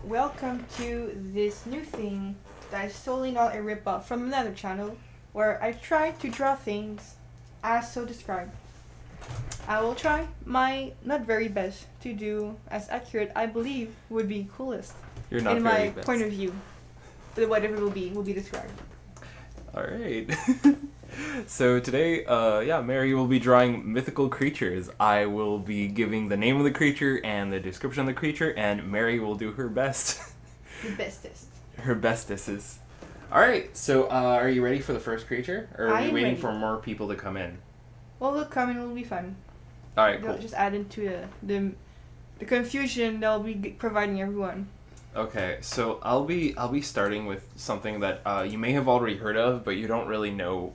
welcome to this new thing that is totally not a rip-off from another channel where I try to draw things as so described. I will try my not very best to do as accurate I believe would be coolest You're not in very my best. point of view. But whatever will be described. Alright. So today, Mary will be drawing mythical creatures. I will be giving the name of the creature and the description of the creature, and Mary will do her best. The bestest. Her bestesses. Alright, so are you ready for the first creature? Or are I we am waiting ready. for more people to come in? Well, they'll come and it'll be fun. Alright, They'll cool. just add into the confusion they'll be providing everyone. Okay, so I'll be starting with something that you may have already heard of, but you don't really know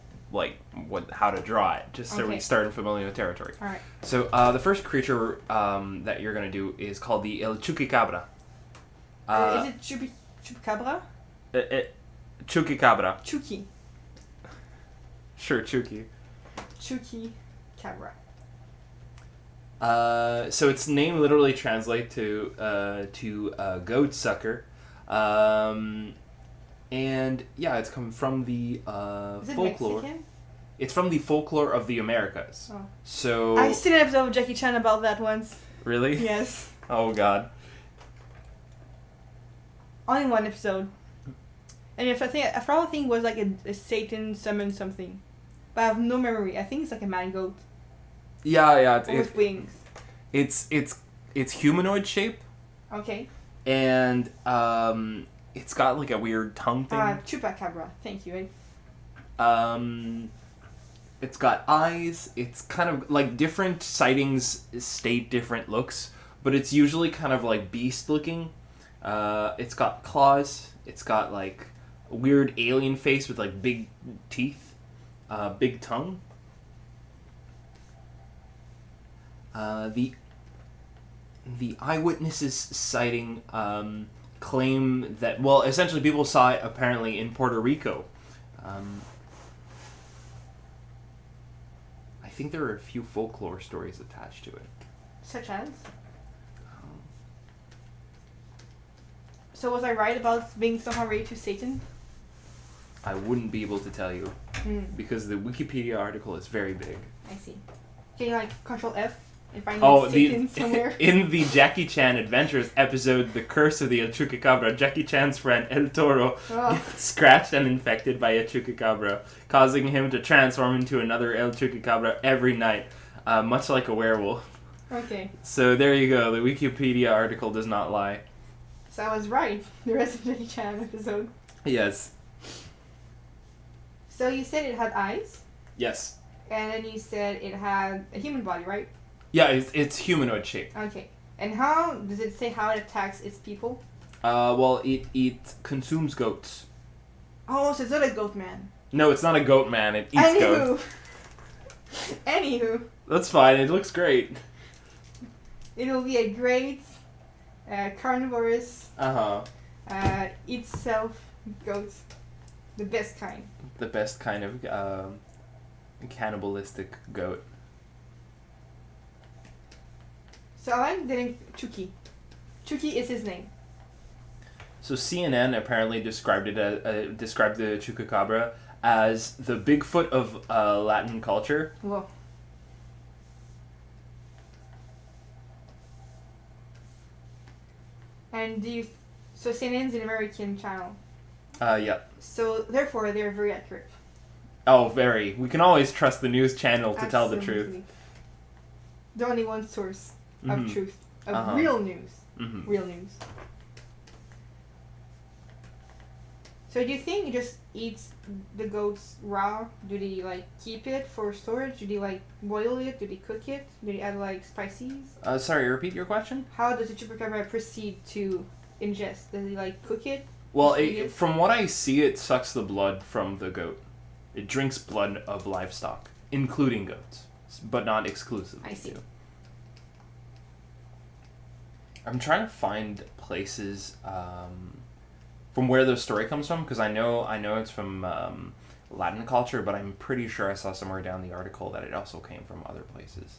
how to draw it. Just so we Okay. start in familiar territory. All right. So the first creature that you're gonna do is called the El Chupacabra. Is it Chupacabra? Chupacabra. Chuki. Sure, Chuki. Chuki Cabra. So its name literally translates to goat sucker, and yeah, it's come from the Is it folklore. Mexican? It's from the folklore of the Americas. Oh. So I've seen an episode of Jackie Chan about that once. really? Yes. Oh God. Only one episode. And if I probably think it was like a Satan summoned something. But I have no memory. I think it's like a man goat. Yeah. With wings. It's humanoid shape, Okay. and it's got like a weird tongue thing. Chupacabra. Thank you. It's got eyes. It's kind of like different sightings state different looks, but it's usually kind of like beast looking. It's got claws. It's got like a weird alien face with like big teeth, big tongue. The eyewitnesses sighting claim that, well, essentially people saw it apparently in Puerto Rico. I think there are a few folklore stories attached to it. Such as? So was I right about being somehow related to Satan? I wouldn't be able to tell you because the Wikipedia article is very big. I see. Can you like Control F and find Oh, Satan somewhere? in the Jackie Chan Adventures episode, The Curse of the El Chupacabra, Jackie Chan's friend El Toro Oh. gets scratched and infected by a Chupacabra, causing him to transform into another El Chupacabra every night, much like a werewolf. Okay. So there you go. The Wikipedia article does not lie. So I was right. The rest of the Jackie Chan episode. Yes. So you said it had eyes, Yes. and then you said it had a human body, right? Yeah, it's humanoid shape. Okay. And how does it say how it attacks its people? Well, it consumes goats. Oh, so it's not a goat man. No, it's not a goat man. It eats goats. Anywho, That's fine. It looks great. it will be a great carnivorous itself goat, the best kind. The best kind of cannibalistic goat. So I like the name Chuki. Chuki is his name. So CNN apparently described it described the Chupacabra as the Bigfoot of Latin culture. Whoa. And so CNN's an American channel. Yeah. So therefore they're very accurate. Oh, very. We can always trust the news channel to tell the truth. Absolutely. The only one source of Mhm. truth. Of Uh-huh. real news. Mm-hmm. Real news. So do you think it just eats the goats raw? Do they like keep it for storage? Do they like boil it? Do they cook it? Do they add like spices? Sorry, repeat your question? How does the chupacabra proceed to ingest? Does he like cook it? Well, Eat it? from what I see, it sucks the blood from the goat. It drinks blood of livestock, including goats, but not exclusively. I see. Too. I'm trying to find places from where the story comes from, because I know it's from Latin culture, but I'm pretty sure I saw somewhere down the article that it also came from other places.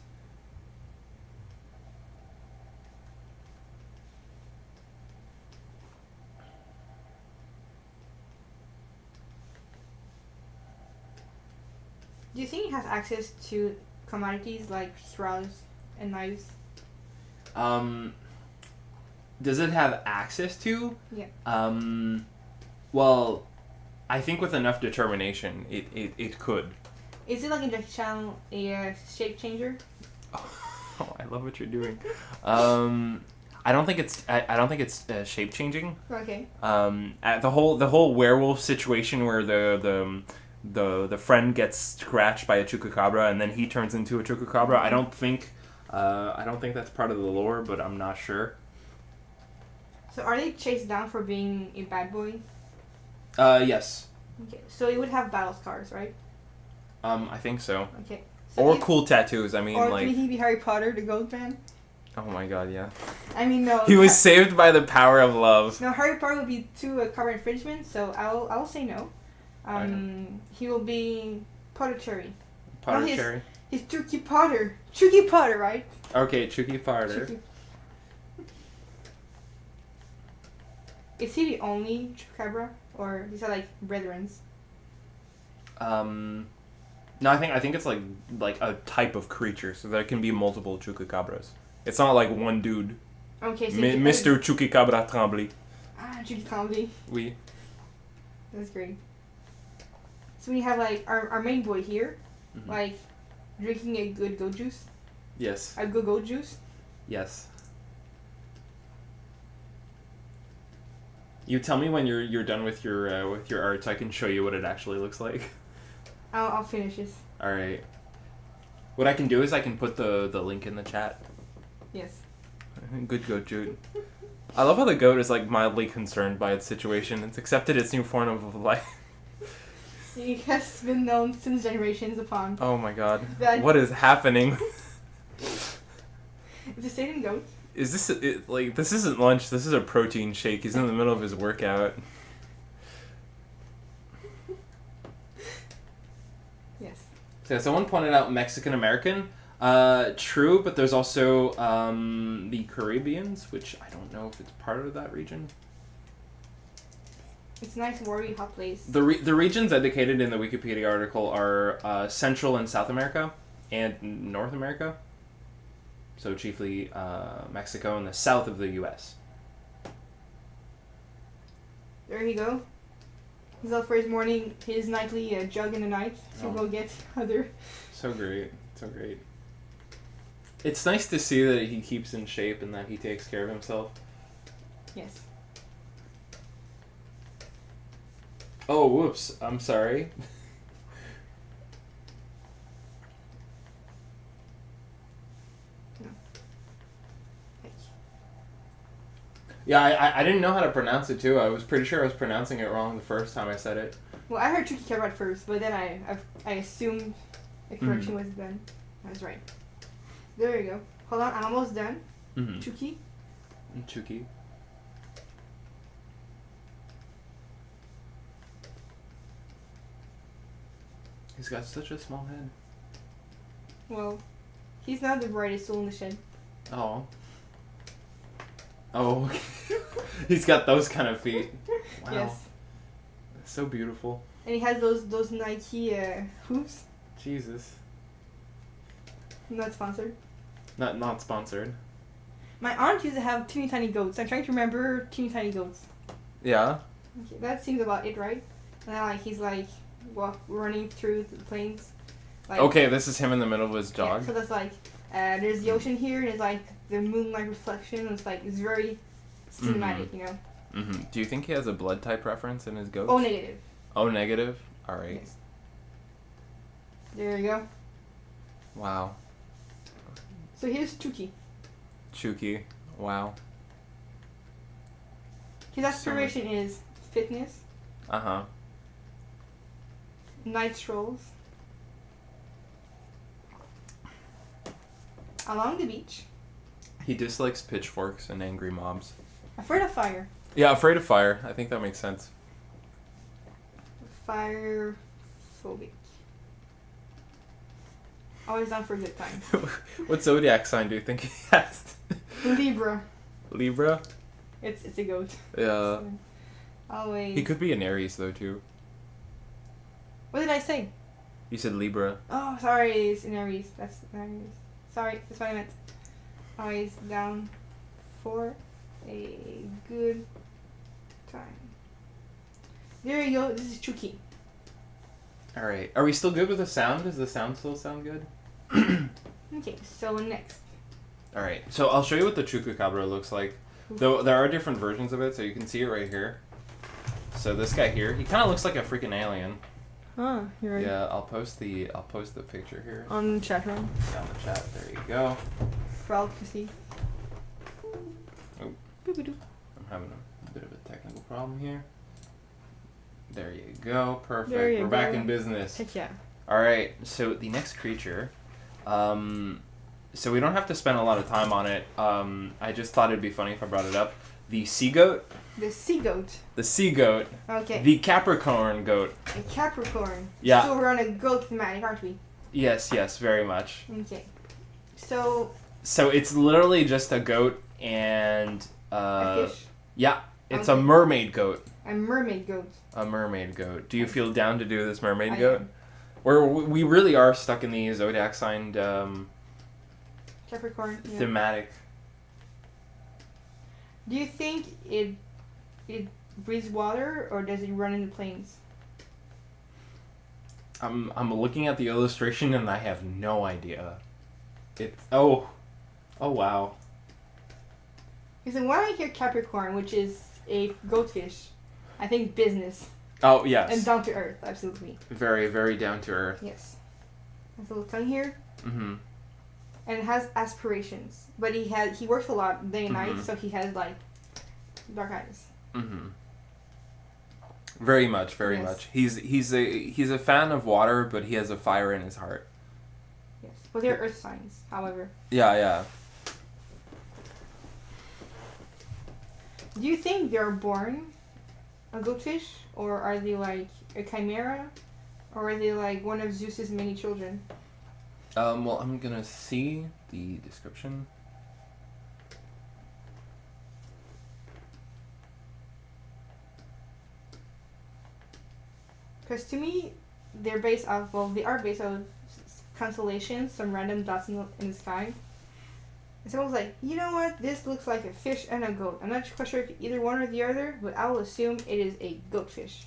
Do you think it has access to commodities like straws and knives? Does it have access to? Yeah. Well, I think with enough determination, it could. Is it like in Jackie Chan a shape changer? Oh, I love what you're doing. I don't think it's shape changing. Okay. At the whole werewolf situation where the friend gets scratched by a chupacabra and then he turns into a chupacabra. I don't think that's part of the lore, but I'm not sure. So are they chased down for being a bad boy? Yes. Okay. So it would have battle scars, right? I think so. Okay. So Or cool tattoos. I mean, or like. could he be Harry Potter, the goat man? Oh my god, yeah. I mean, no. He was saved by the power of love. No, Harry Potter would be too cover infringement, so I'll say no. He will be Potter Cherry. Potter no, Cherry. He's Chucky Potter. Chucky Potter, right? Okay, Chucky Potter. Chucky. Is he the only chupacabra, or these are like brethrens? No, I think it's like a type of creature, so there can be multiple chupacabras. It's not like one dude. Okay, so Mr. Chupacabra Tremblay. Ah, Chucky Tremblay. Oui. That's great. So we have like our main boy here, like drinking a good goat juice. Yes. A good goat juice. Yes. You tell me when you're done with your art, so I can show you what it actually looks like. I'll finish this. All right. What I can do is I can put the link in the chat. Yes. Good goat, Jude. I love how the goat is like mildly concerned by its situation. It's accepted its new form of life. It has been known since generations upon. Oh my god. What is happening? Is it Satan goat? Is this like this isn't lunch? This is a protein shake. He's in the middle of his workout. Yes. So someone pointed out Mexican American. True, but there's also the Caribbeans, which I don't know if it's part of that region. It's a nice, warmy, hot place. The regions indicated in the Wikipedia article are Central and South America and North America. So chiefly Mexico and the south of the U.S. There you go. He's up for his nightly jug in the night to go get other. So great. So great. It's nice to see that he keeps in shape and that he takes care of himself. Yes. Oh, whoops. I'm sorry. No. Yeah, I didn't know how to pronounce it too. I was pretty sure I was pronouncing it wrong the first time I said it. Well, I heard Chucky Cabra first, but then I assumed the correction was done. I was right. There you go. Hold on, I'm almost done. Mm-hmm. Chucky. Chucky. He's got such a small head. Well, he's not the brightest soul in the shed. Oh. Oh. He's got those kind of feet. Wow. Yes. So beautiful. And he has those Nike hooves. Jesus. Not sponsored. Not sponsored. My aunt used to have teeny tiny goats. I'm trying to remember teeny tiny goats. Yeah. Okay, that seems about it, right? And then he's running through the plains. Like, Okay, this is him in the middle of his jog. Yeah, so that's there's the ocean here, and there's the moonlight reflection. And it's very cinematic, you know. Mm-hmm. Do you think he has a blood type reference in his goats? Oh, negative. Oh, negative? Alright. Yes. There you go. Wow. So here's Chucky. Chucky. Wow. His aspiration is fitness, Uh-huh. night strolls, along the beach, He dislikes pitchforks and angry mobs. afraid of fire, Yeah, afraid of fire. I think that makes sense. fire phobic. Always down for a good time. What zodiac sign do you think he has? Libra. Libra? It's a goat. Yeah. So, always. He could be an Aries though too. What did I say? You said Libra. Oh, sorry, it's in Aries. That's Aries. Sorry, that's what I meant. Eyes down for a good time. There you go. This is tricky. All right. Are we still good with the sound? Does the sound still sound good? Okay, so next. All right. So I'll show you what the Chupacabra looks like. Though there are different versions of it, so you can see it right here. So this guy here, he kind of looks like a freaking alien. Ah, you're right. Yeah, I'll post the picture here. On the chat room. Down the chat. There you go. For all to see. Oh. Boop-a-doo. I'm having a bit of a technical problem here. There you go. Perfect. There you We're back go. in business. Heck yeah. All right. So the next creature, so we don't have to spend a lot of time on it. I just thought it'd be funny if I brought it up. The sea goat. The sea goat. The sea goat. Okay. The Capricorn goat. A Capricorn. Yeah. So we're on a goat thematic, aren't we? Yes, very much. Okay. So. So it's literally just a goat and A fish. Yeah, it's Okay. a mermaid goat. A mermaid goat. A mermaid goat. Do you feel down to do this mermaid I goat? am. We really are stuck in the Zodiac sign Capricorn. Yeah. thematic. Do you think it breathes water or does it run in the plains? I'm looking at the illustration and I have no idea. It's oh wow. Because when I hear Capricorn, which is a goatfish, I think business Oh yes. and down to earth. Absolutely. Very very down to earth. Yes. Has a little tongue here. Mhm. And it has aspirations, but he works a lot day and night, Mhm. so he has like dark eyes. Mhm. Very much, very Yes. much. He's a fan of water, but he has a fire in his heart. Yes, but they're earth signs, however. Yeah. Do you think they're born a goatfish, or are they like a chimera, or are they like one of Zeus's many children? Well, I'm gonna see the description. Because to me, they are based off constellations, some random dots in the sky. And someone was like, you know what, this looks like a fish and a goat. I'm not quite sure if either one or the other, but I will assume it is a goatfish.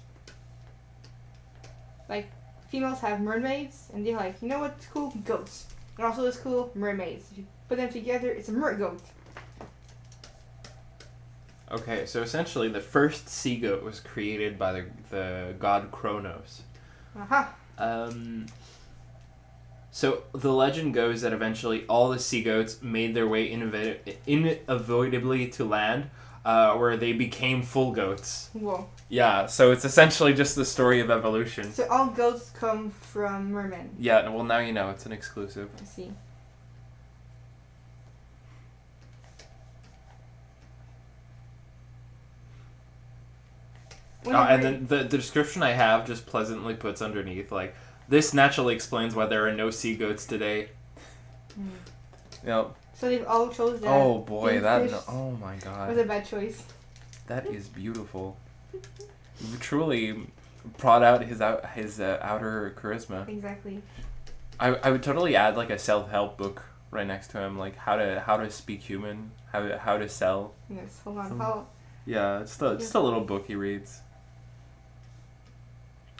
Like, females have mermaids, and they're like, you know what's cool? Goats. And also it's cool, mermaids. If you put them together, it's a mergoat. Okay, so essentially the first sea goat was created by the god Kronos. Aha. So the legend goes that eventually all the sea goats made their way unavoidably to land, where they became full goats. Whoa. Yeah, so it's essentially just the story of evolution. So all goats come from mermen. Yeah, well now you know, it's an exclusive. I see. And then the description I have just pleasantly puts underneath, like, this naturally explains why there are no sea goats today. Yep. So they've all chose that. Oh boy, fish oh my god. was a bad choice. That is beautiful. You truly brought out his outer charisma. Exactly. I would totally add like a self-help book right next to him, like how to speak human, how to sell. Yes, hold on. Yeah, just a little book he reads.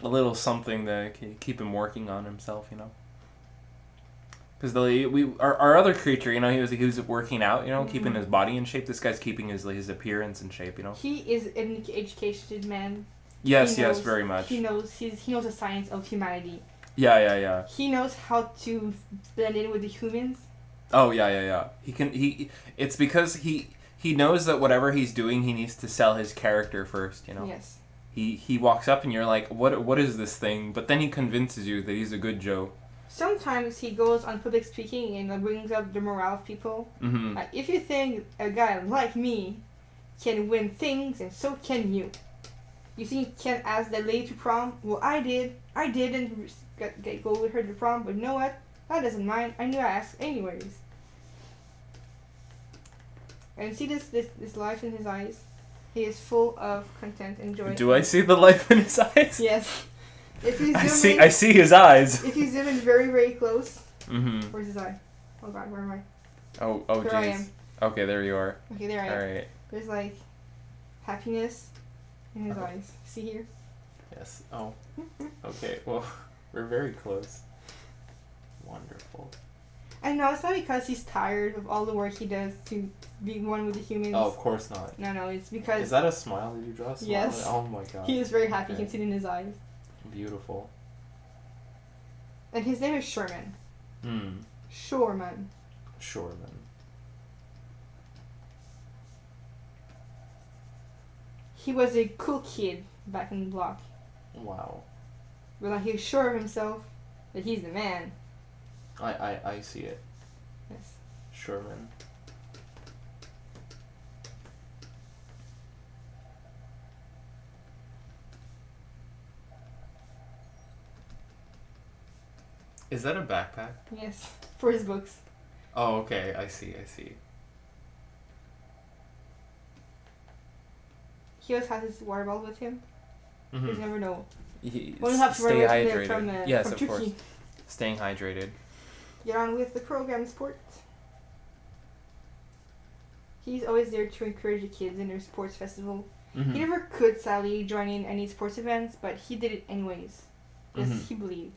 A little something to keep him working on himself, you know. Because our other creature, you know, he was working out, you know, keeping his body in shape. This guy's keeping his appearance in shape, you know. He is an educated man. Yes, very much. He knows the science of humanity. Yeah. He knows how to blend in with the humans. Oh yeah. It's because he knows that whatever he's doing, he needs to sell his character first, you know. Yes. He walks up and you're like, what is this thing? But then he convinces you that he's a good Joe. Sometimes he goes on public speaking and brings up the morale of people. Mm-hmm. Like, if you think a guy like me can win things, and so can you. You think you can ask that lady to prom? Well, I did. I didn't go with her to prom, but you know what? That doesn't mind. I knew I asked anyways. And see this life in his eyes? He is full of content and joy. Do I see the life in his eyes? Yes. If you I zoom see. in, I see his eyes. if you zoom in very, very close. Mm-hmm. Where's his eye? Oh God, where am I? Oh, There I jeez. am. Okay, there you are. Okay, there I am. All right. There's like happiness in his eyes. See here? Yes. Oh. Okay. Well, we're very close. Wonderful. I know it's not because he's tired of all the work he does to be one with the humans. Oh, of course not. No, it's because Is that a smile? Did you draw a smile? Yes. Oh my god. he is very happy. Okay. You can see it in his eyes. Beautiful. And his name is Sherman. Shoreman. Shoreman. He was a cool kid back in the block. Wow. But like he's sure of himself that he's the man. I see it. Yes. Sherman. Is that a backpack? Yes. For his books. Oh, okay. I see. He always has his water bottle with him. Mm-hmm. You never know. Stay We'll have to run away hydrated. from Yes, from of Turkey. course. Staying hydrated. Get on with the program sport. He's always there to encourage the kids in their sports festival. Mm-hmm. He never could sadly join in any sports events, but he did it anyways. Because he believed.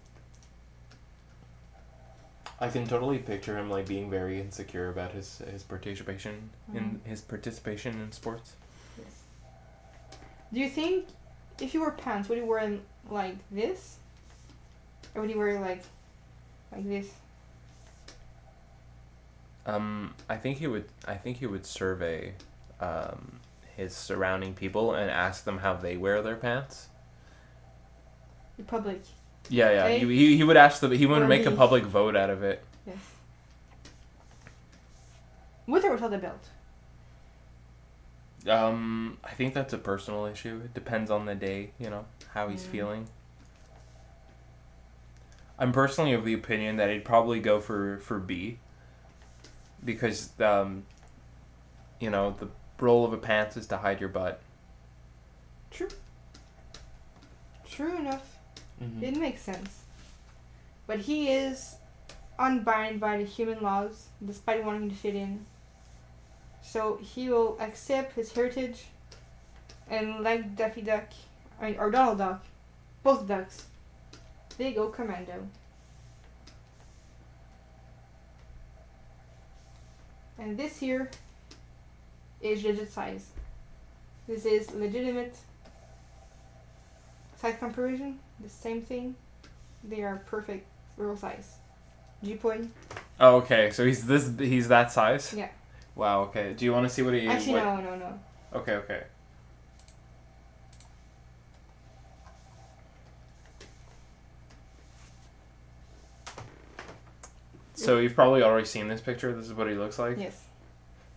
I can totally picture him like being very insecure about his participation in sports. Yes. Do you think if he wore pants, would he wear them like this? Or would he wear like this? I think he would survey his surrounding people and ask them how they wear their pants. The public. Yeah. Okay. He would ask them. He would Or make a me. public vote out of it. Yes. With or without the belt? I think that's a personal issue. It depends on the day, how he's feeling. I'm personally of the opinion that he'd probably go for B. Because, the role of a pants is to hide your butt. True. True enough. Mm-hmm. It makes sense. But he is unbound by the human laws, despite wanting to fit in. So he will accept his heritage, and like Daffy Duck, or Donald Duck, both ducks, they go commando. And this here is legit size. This is legitimate size comparison, the same thing. They are perfect real size. G-point. Oh, okay. So he's that size? Yeah. Wow, okay. Do you want to see what he... Actually, no. Okay. So you've probably already seen this picture. This is what he looks like? Yes.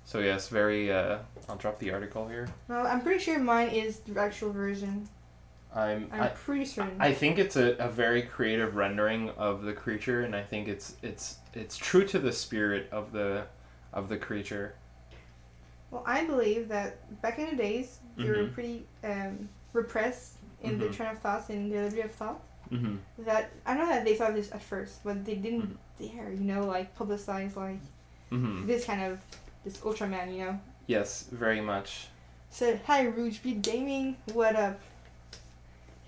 So yes, very... I'll drop the article here. No, I'm pretty sure mine is the actual version. I'm pretty certain. I think it's a very creative rendering of the creature, and I think it's true to the spirit of the creature. Well, I believe that back in the days, they were pretty repressed in their train of thoughts and their delivery of thought. Mm-hmm. That I know that they thought this at first, but they didn't dare, publicize this kind of this Ultraman, Yes, very much. Said, "Hi, Rouge Beat Gaming, what up?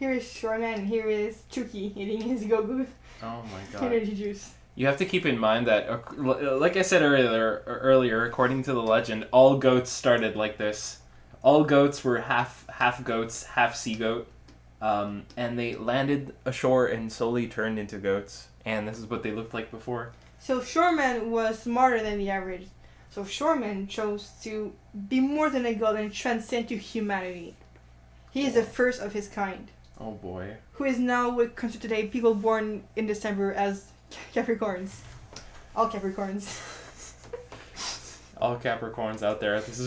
Here is Shoreman, and here is Chucky eating his go-go Oh my god. energy juice." You have to keep in mind that, like I said earlier, according to the legend, all goats started like this. All goats were half goats, half sea goat, and they landed ashore and slowly turned into goats. And this is what they looked like before. So Shoreman was smarter than the average. So Shoreman chose to be more than a god and transcend to humanity. He is the first of his kind. Oh boy. Who is now what considered today people born in December as Capricorns. All Capricorns. All Capricorns out there. This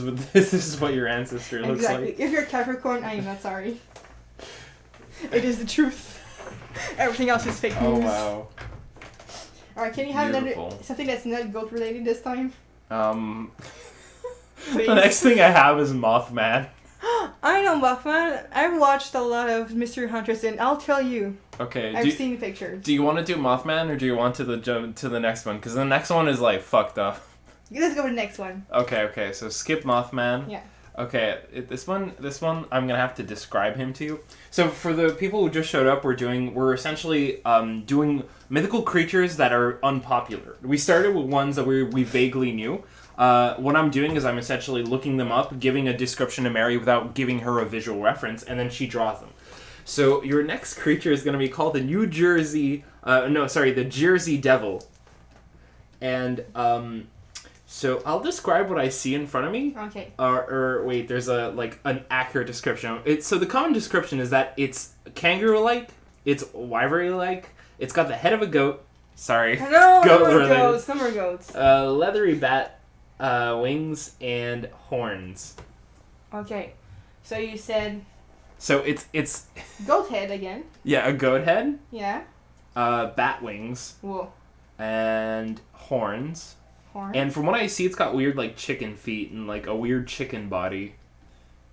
is what your ancestor looks Exactly. like. If you're a Capricorn, I am not sorry. It is the truth. Everything else is fake news. Oh wow. Alright, can you have Beautiful. something that's not goat related this time? The next thing I have is Mothman. I know, Mothman. I've watched a lot of Mystery Hunters, and I'll tell you, Okay. I've seen pictures. Do you want to do Mothman or do you want to jump to the next one? Because the next one is like fucked up. Let's go with the next one. Okay. So skip Mothman. Yeah. Okay, this one, I'm gonna have to describe him to you. So for the people who just showed up, we're essentially doing mythical creatures that are unpopular. We started with ones that we vaguely knew. What I'm doing is I'm essentially looking them up, giving a description to Mary without giving her a visual reference, and then she draws them. So your next creature is gonna be called the the Jersey Devil, and So I'll describe what I see in front of me. Okay. Or wait, there's an accurate description. So the common description is that it's kangaroo-like, it's wyvern-like, it's got the head of a goat. Sorry. No, goat summer goats. Leathery bat wings and horns. Okay, so you said. So it's. Goat head again. Yeah, a goat head. Yeah. Bat wings. Whoa. And horns. Horns. And from what I see, it's got weird, chicken feet and, a weird chicken body.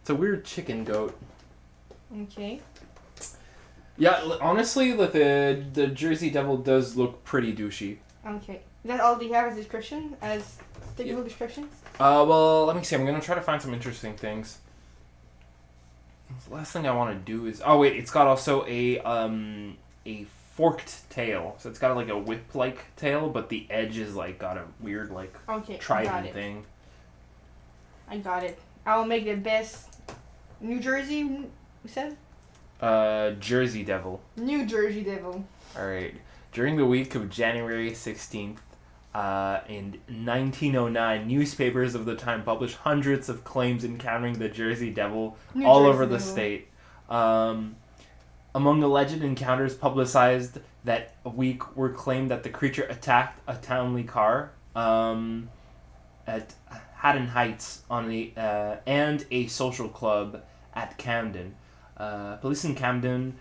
It's a weird chicken goat. Okay. Yeah, honestly, the Jersey Devil does look pretty douchey. Okay. Is that all you have as description? As technical descriptions? Well, let me see. I'm going to try to find some interesting things. The last thing I want to do is... Oh, wait. It's got also a forked tail. So it's got a whip-like tail, but the edge is got a weird trident thing. I got it. I'll make the best New Jersey, you said? Jersey Devil. New Jersey Devil. Alright. During the week of January 16th, in 1909, newspapers of the time published hundreds of claims encountering the Jersey Devil all over the state. Among alleged encounters publicized that week were claimed that the creature attacked a townly car at Haddon Heights and a social club at Camden. Police in Camden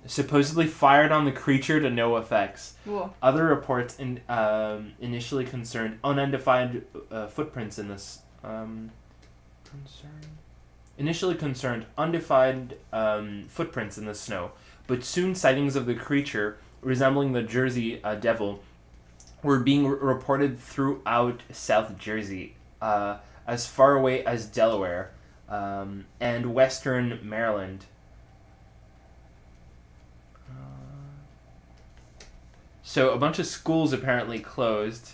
supposedly fired on the creature to no effects. Whoa. Other reports initially concerned unidentified footprints in this. Initially concerned undefined footprints in the snow, but soon sightings of the creature resembling the Jersey Devil were being reported throughout South Jersey, as far away as Delaware and western Maryland. So a bunch of schools apparently closed,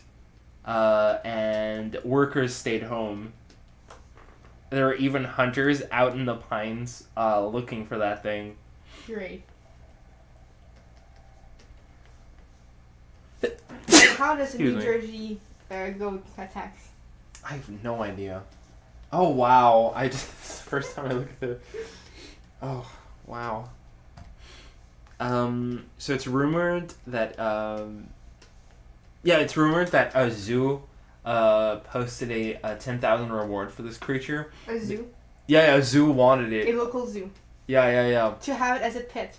and workers stayed home. There were even hunters out in the pines looking for that thing. Great. How does a New Jersey goat attack? I have no idea. Oh, wow. First time I look at the... Oh, wow. So it's rumored that... it's rumored that a zoo... posted a 10,000 reward for this creature. A zoo? Yeah, a zoo wanted it. A local zoo. Yeah. To have it as a pet.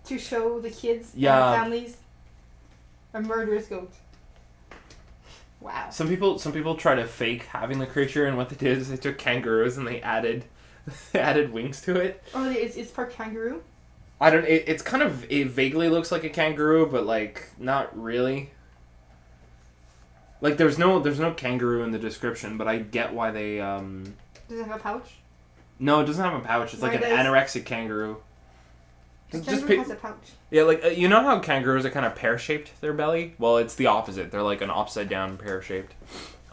To show the kids and families a murderous goat. Wow. Some people try to fake having the creature, and what they did is they took kangaroos and they added wings to it. Oh, it's part kangaroo? It vaguely looks like a kangaroo, but not really. There's no kangaroo in the description, but I get why they Does it have a pouch? No, it doesn't have a pouch. It's an anorexic kangaroo. Kangaroo has a pouch. Yeah, you know how kangaroos are kind of pear-shaped, their belly? Well, it's the opposite. They're an upside-down pear-shaped.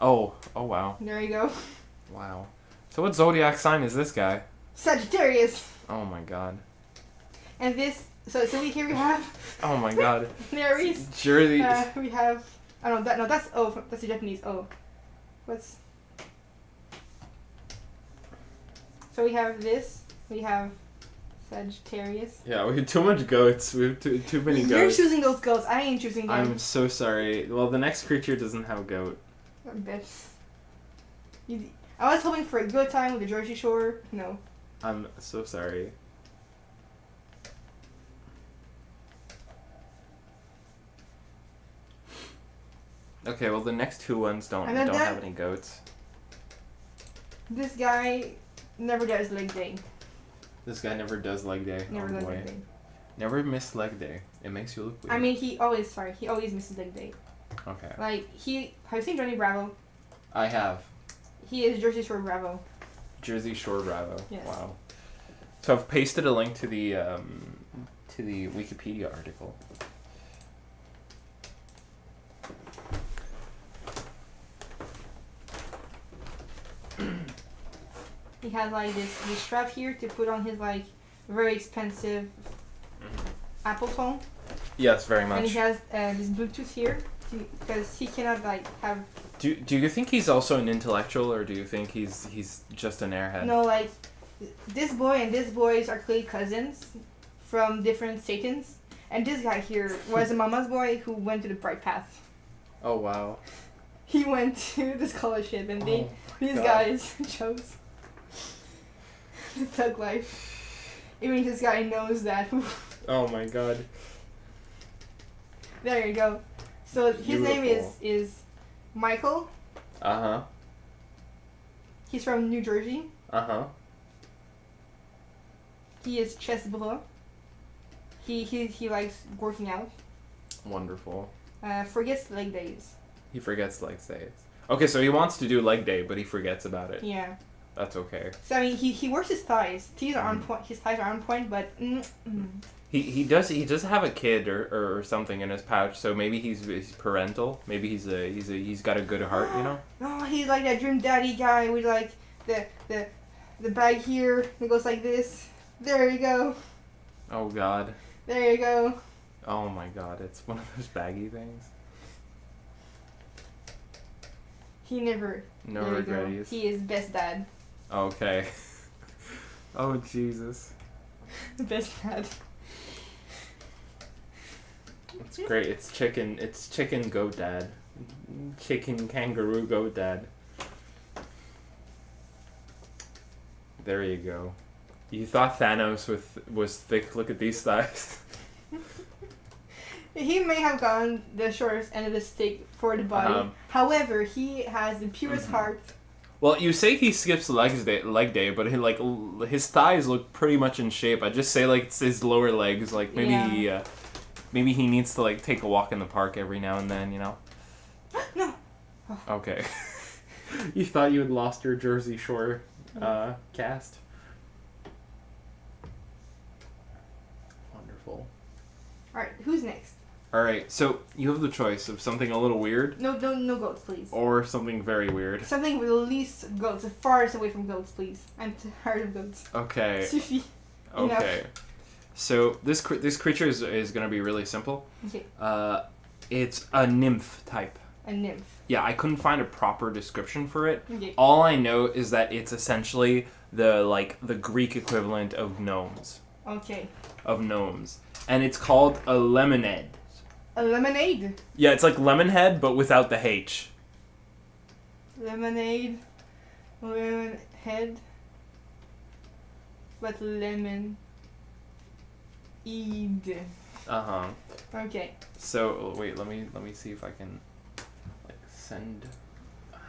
Oh wow. There you go. Wow. So what zodiac sign is this guy? Sagittarius. Oh my god. And this, so here we have... Oh my god. Aries. Jersey. We have... that's O. That's the Japanese O. What's... So we have this. We have Sagittarius. Yeah, we have too much goats. We have too many goats. You're choosing those goats. I ain't choosing them. I'm so sorry. Well, the next creature doesn't have a goat. I bet. I was hoping for a good time with the Jersey Shore. No. I'm so sorry. Okay, well the next two ones don't have any goats. This guy Never does leg day. This guy never does leg day. Never Oh does boy. leg day. Never miss leg day. It makes you look weird. I mean, he always misses leg day. Okay. Like, have you seen Johnny Bravo? I have. He is Jersey Shore Bravo. Jersey Shore Bravo. Yes. Wow. So I've pasted a link to the Wikipedia article. He has like this strap here to put on his like very expensive Apple phone, Yes, very and much. he has this Bluetooth here because he cannot like have Do you think he's also an intellectual, or do you think he's just an airhead? no like this boy and this boy are clearly cousins from different Satans, and this guy here was a mama's boy who went to the bright path. Oh wow. He went to the scholarship, and these God. guys chose the thug life. Even this guy knows that. Oh my god. There you go. So his name Beautiful. is Michael. Uh-huh. He's from New Jersey. Uh-huh. He is chest bras. He likes working out. Wonderful. Forgets leg days. He forgets leg days. Okay, so he wants to do leg day, but he forgets about it. Yeah. That's okay. So I mean, he works his thighs. These are on point. His thighs are on point, but He does have a kid or something in his pouch, so maybe he's parental. Maybe he's got a good heart, you know. oh, he's like that dream daddy guy with like the bag here that goes like this. There you go. Oh god. There you go. Oh my god, it's one of those baggy things. He never. No there you go. regretties. He is best dad. Okay. Oh Jesus. Best dad. It's great. It's chicken goat dad. Chicken kangaroo goat dad. There you go. You thought Thanos was thick. Look at these thighs. He may have gotten the shortest end of the stick for the body. However, he has the purest heart. Well, you say he skips leg day, but his thighs look pretty much in shape. I just say like it's his lower legs. Like maybe he needs to like take a walk in the park every now and then. You know. No. Okay. You thought you had lost your Jersey Shore cast. Wonderful. Alright, who's next? Alright, so you have the choice of something a little weird No goats, please. or something very weird. Something with the least goats, the farthest away from goats, please. I'm tired of goats. Okay. Sufi. Okay. So this creature is going to be really simple. Okay. It's a nymph type. A nymph. Yeah, I couldn't find a proper description for it. Okay. All I know is that it's essentially the Greek equivalent of gnomes. Okay. And it's called a lemonade. A lemonade. Yeah, it's like Lemonhead, but without the H. Lemonade. Lemon head. But lemon. Eed. Uh-huh. Okay. So, wait, let me see if I can, like, send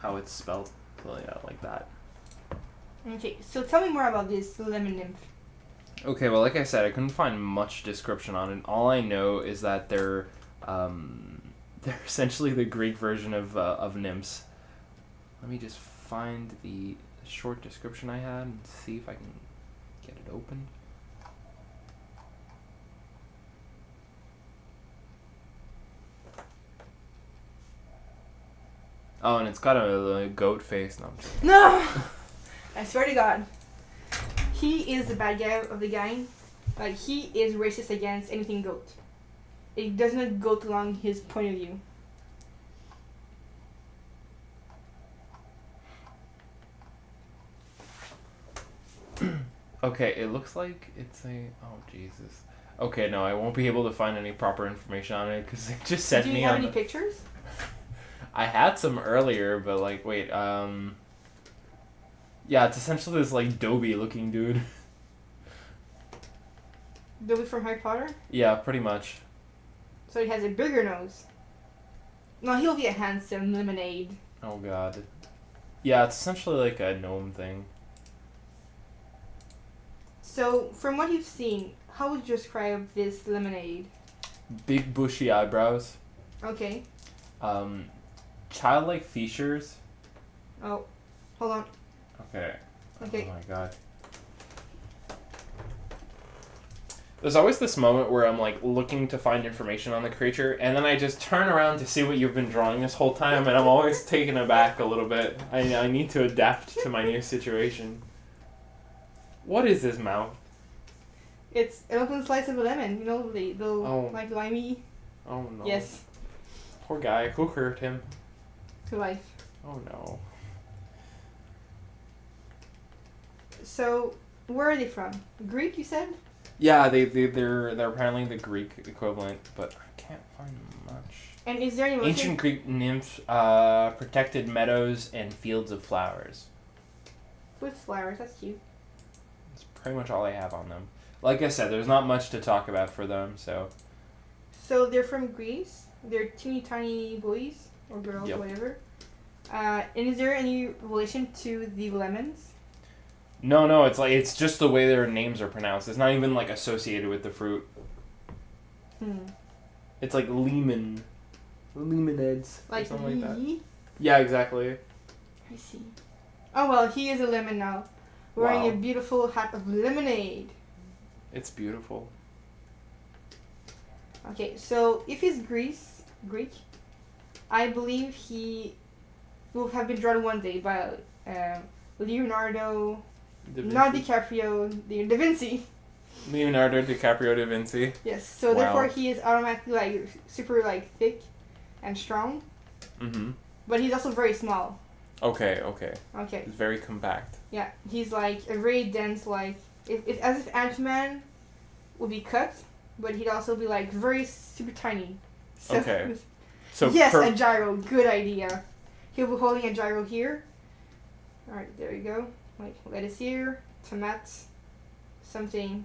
how it's spelled. So, yeah, like that. Okay, so tell me more about this lemon nymph. Okay, well, like I said, I couldn't find much description on it. All I know is that they're essentially the Greek version of nymphs. Let me just find the short description I had and see if I can get it open. Oh, and it's got a goat face. No, I'm joking. No! I swear to God. He is the bad guy of the gang. Like, he is racist against anything goat. It does not go along his point of view. Okay, it looks like it's a... Oh, Jesus. Okay, no, I won't be able to find any proper information on it because it just sent Do me you have on... any pictures? I had some earlier, but, like, wait, Yeah, it's essentially this, like, Dobby-looking dude. Dobby from Harry Potter? Yeah, pretty much. So he has a bigger nose. No, he'll be a handsome lemonade. Oh, God. Yeah, it's essentially like a gnome thing. So, from what you've seen, how would you describe this lemonade? Big bushy eyebrows. Okay. Childlike features. Oh, hold on. Okay. Okay. Oh my god. There's always this moment where I'm like looking to find information on the creature, and then I just turn around to see what you've been drawing this whole time, and I'm always taken aback a little bit. I need to adapt to my new situation. What is this mouth? It's an open slice of a lemon. You know, the Oh. like limey. Oh no. Yes, Poor guy. Who hurt him? to life. Oh no. So, where are they from? Greek, you said? Yeah, they're apparently the Greek equivalent, but I can't find much. And is there any motion? Ancient Greek nymphs protected meadows and fields of flowers. With flowers, that's cute. That's pretty much all I have on them. Like I said, there's not much to talk about for them, so... So they're from Greece. They're teeny tiny boys or girls, Yep. whatever. And is there any relation to the lemons? No, it's just the way their names are pronounced. It's not even, like, associated with the fruit. It's like lemon. Lemonades. Like or something like that. ye? Yeah, exactly. I see. Oh well, he is a lemon now. Wearing Wow. a beautiful hat of lemonade. It's beautiful. Okay, so if he's Greek, I believe he will have been drawn one day by Leonardo, Da Vinci. not DiCaprio, Da Vinci. Leonardo DiCaprio da Vinci. Yes, so Wow. therefore he is automatically like super like thick and strong, Mm-hmm. but he's also very small. Okay. Okay, It's very compact. yeah, he's like a very dense like if as if Ant-Man would be cut, but he'd also be like very super tiny. So, Okay. So yes, a gyro, good idea. He'll be holding a gyro here. Alright, there you go. Like lettuce here, tomatoes, something,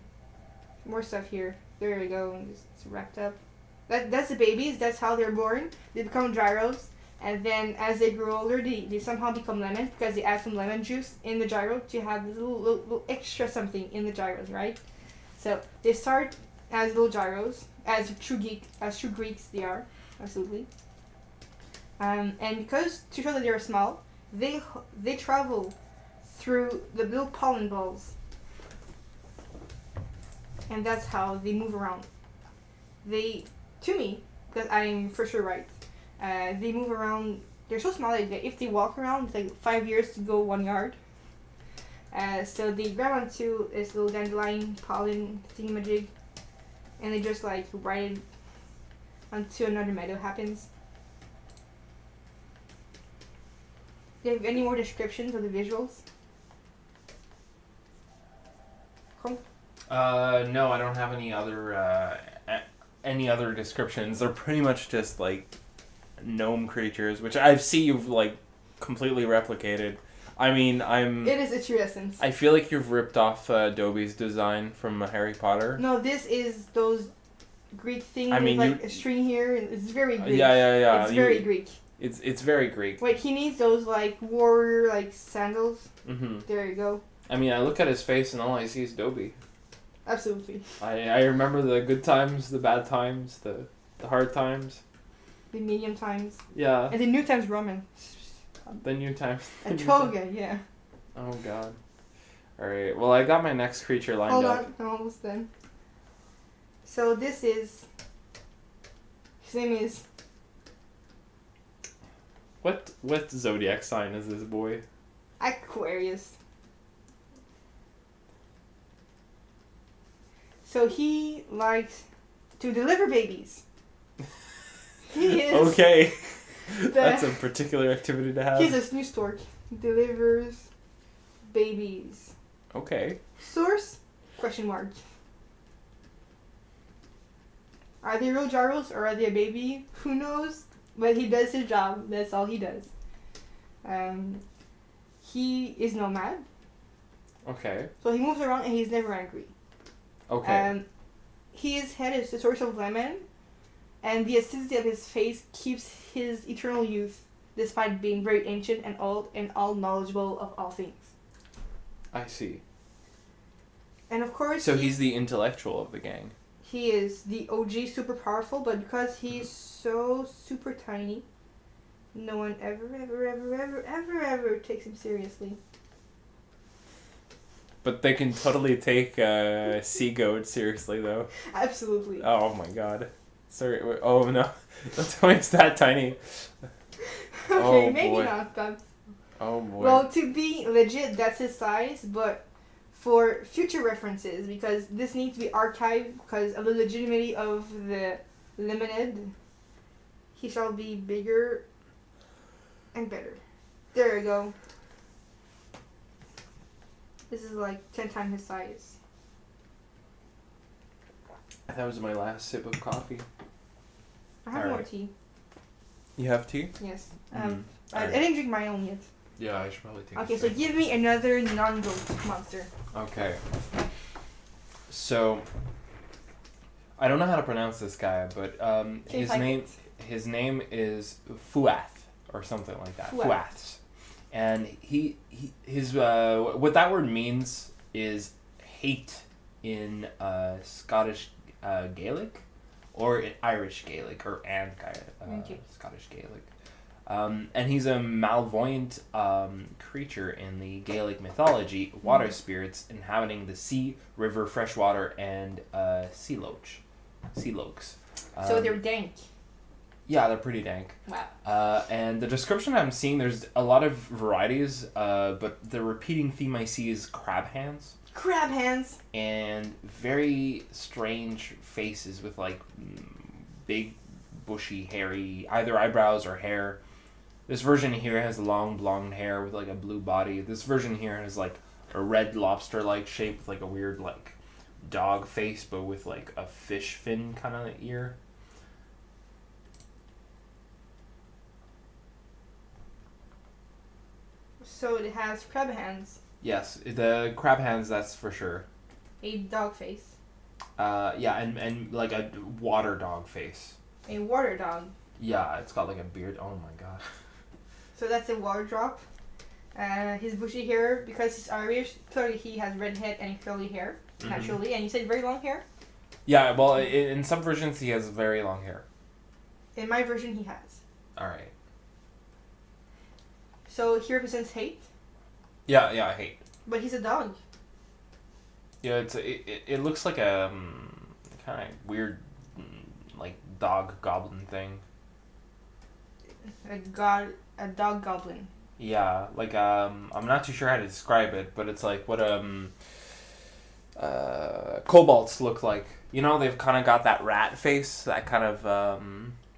more stuff here. There we go, and it's wrapped up. That's the babies, that's how they're born. They become gyros, and then as they grow older, they somehow become lemon because they add some lemon juice in the gyro to have this little extra something in the gyros, right? So they start as little gyros, as true Greeks they are, absolutely. And because to show that they're small, they travel through the little pollen balls, and that's how they move around. They, to me, because I'm for sure right, they move around. They're so small that if they walk around, it's like 5 years to go 1 yard. So they grab onto this little dandelion pollen thingamajig, and they just like ride it until another meadow happens. Do you have any more descriptions of the visuals? Cool. No, I don't have any other descriptions. They're pretty much just like gnome creatures, which I see you've like completely replicated. I mean, It is a true essence. I feel like you've ripped off Adobe's design from Harry Potter. No, this is those Greek things I mean, with like a string here. And it's very Greek. Yeah. It's very Greek. It's very Greek. Wait, he needs those like warrior like sandals. Mm-hmm. There you go. I mean, I look at his face and all I see is Dobie. Absolutely. I remember the good times, the bad times, the hard times. The medium times. Yeah. And the new times Roman. The new times. A toga, yeah. Oh god. Alright, well I got my next creature lined Hold up. on, I'm almost done. So this is... His name is... What zodiac sign is this boy? Aquarius. So he likes to deliver babies. He is... Okay. That's a particular activity to have. He's a snooze stork. Delivers babies. Okay. Source? Question mark. Are they real gyros or are they a baby? Who knows? But he does his job. That's all he does. He is nomad. Okay. So he moves around and he's never angry. Okay. His head is the source of lemon, and the acidity of his face keeps his eternal youth, despite being very ancient and old and all knowledgeable of all things. I see. And And of course, So he's the intellectual of the gang. he is the OG super powerful, but because he's so super tiny, no one ever takes him seriously. But they can totally take sea goat seriously, though. Absolutely. Oh my god. Sorry. Oh no. Don't tell me it's that tiny. Okay, Oh, maybe boy. not, but... Oh boy. Well, to be legit, that's his size, but for future references, because this needs to be archived because of the legitimacy of the limited, he shall be bigger and better. There we go. This is like 10 times his size. That was my last sip of coffee. I have All more right. tea. You have tea? Yes. Mm. I Alright. didn't drink my own yet. Yeah, I should probably take Okay, so give me another non-goat monster. Okay. So, I don't know how to pronounce this guy, but Okay, his fine. his name is Fuath or something like that. Fuath. Fuaths. And his what that word means is hate in Scottish Gaelic or in Irish Gaelic or Okay. Scottish Gaelic. And he's a malvoyant creature in the Gaelic mythology, water spirits inhabiting the sea, river, freshwater, and sea lochs. So they're dank. Yeah, they're pretty dank. Wow. And the description I'm seeing, there's a lot of varieties, but the repeating theme I see is crab hands. Crab hands. And very strange faces with like big, bushy, hairy, either eyebrows or hair. This version here has long blonde hair with like a blue body. This version here has like a red lobster-like shape with like a weird like dog face, but with like a fish fin kind of ear. So it has crab hands. Yes, the crab hands, that's for sure. A dog face. Yeah, and like a water dog face. A water dog. Yeah, it's got like a beard. Oh my god. So that's a water drop. His bushy hair, because he's Irish, clearly he has red head and curly hair, naturally. And you said very long hair? Yeah, well, in some versions he has very long hair. In my version, he has. Alright. So he represents hate, Yeah, I hate. but he's a dog. Yeah, it looks like a kind of weird, like dog goblin thing. A dog goblin. Yeah, like I'm not too sure how to describe it, but it's like what kobolds look like. You know, they've kind of got that rat face, that kind of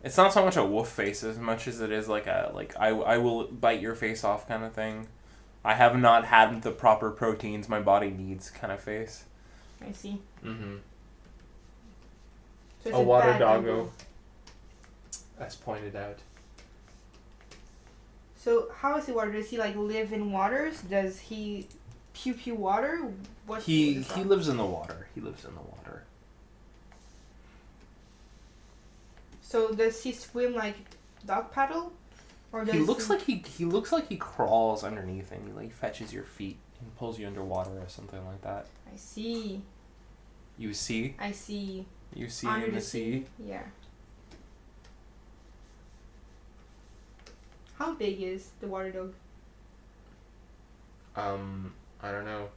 it's not so much a wolf face as much as it is like I will bite your face off kind of thing. I have not had the proper proteins my body needs kind of face. I see. Mm-hmm. So it's A water bad doggo, as pointed out. So how is he water? Does he like live in waters? Does he pew water? What He is that? lives in the water. He lives in the water. So does he swim like dog paddle? Or does He looks like he looks like he crawls underneath and he like fetches your feet and pulls you underwater or something like that. I see. You see? I see. You see Under in the sea? Yeah. How big is the water dog? I don't know.